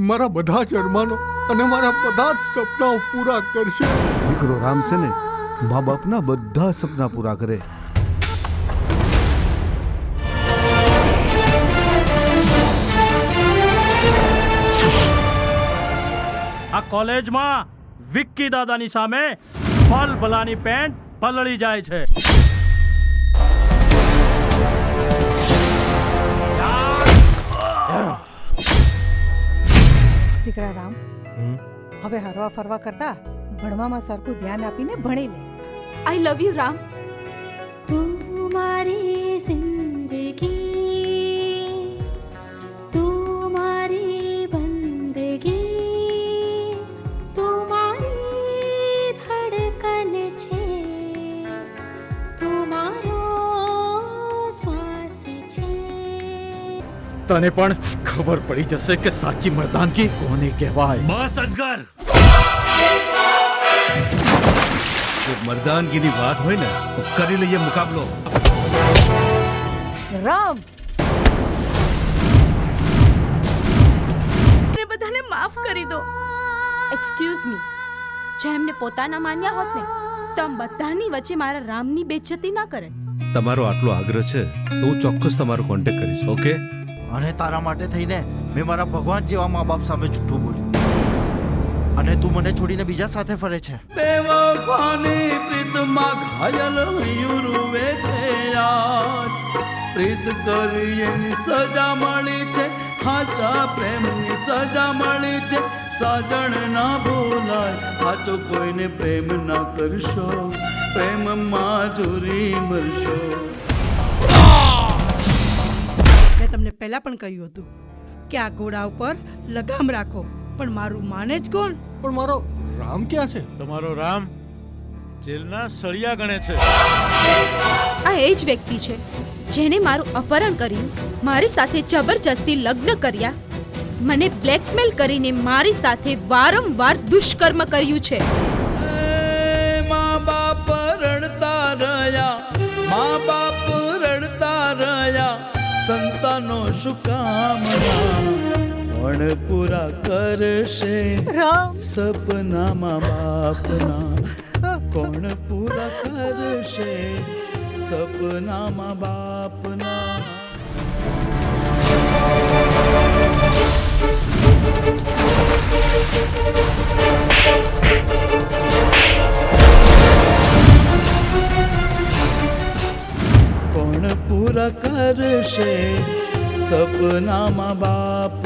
મારા બધા જ અરમાનો અને મારા બધા જ સપનાઓ પૂરા કરશે. દીકરો રામ છે ને, મા બાપના બધા સપના પૂરા કરે. આ કોલેજમાં વિક્કી દાદાની સામે ફલ ભલાની પેન્ટ પલળી જાય છે. દીકરા રામ, હવે હરવા ફરવા કરતા ભણવામાં સરખું ધ્યાન આપીને ભણી લે. આઈ લવ યુ રામ. તું મારી જિંદગી, તું મારી બંદગી, તું મારી ધડકન છે, તું મારો શ્વાસ છે. તને પણ ખબર પડી જશે કે સાચી મર્દાનગી કોને કહેવાય. બસ અજગર, જો મર્દાનગીની વાત હોય ને તો કરી લઈએ મુકાબલો. રામ, ને બધાને માફ કરી દો. એક્સક્યુઝ મી, જો એમને પોતાના માન્યા હોત ને તો આમ બધાની વચ્ચે મારા રામની બેઇજ્જતી ના કરે. તમારો આટલો આગ્રહ છે તો હું ચોક્કસ તમારો કોન્ટેક્ટ કરીશ. ઓકે? અને તારા માટે થઈને મેં મારા ભગવાન જેવા મા બાપ સામે જૂઠું બોલ્યું, અને તું મને છોડીને બીજા સાથે ફરે છે. બેવફાની પ્રીતમાં ઘાયલ યુરુવે છે યાદ. પ્રીત કરી એની સજા મળી છે, સાચા પ્રેમની સજા મળી છે. સાજણ ના ભૂલાય, સાચો કોઈને પ્રેમ ના કરશો, પ્રેમમાં ચોરી મરશો. મેં તમને પહેલા પણ કહ્યું હતું કે આ ઘોડા ઉપર લગામ રાખો, પણ મારું માને જ કોણ? પણ મારો રામ ક્યાં છે? તમારો રામ જેલના સળિયા ગણે છે. આ એ જ વ્યક્તિ છે જેને મારું અપહરણ કર્યું, મારી સાથે જબરજસ્તી લગ્ન કર્યા, મને બ્લેકમેલ કરીને મારી સાથે વારંવાર દુષ્કર્મ કર્યું છે. મા બાપ રડતા રહ્યા, મા બાપ રડતા રહ્યા, સંતાનો શું કામના પણ પૂરા કરશે રામ, સપના મા બાપના. કોણ પૂરા કરશે સપના મા બાપના. કોણ પૂરા કરશે સપના મા બાપ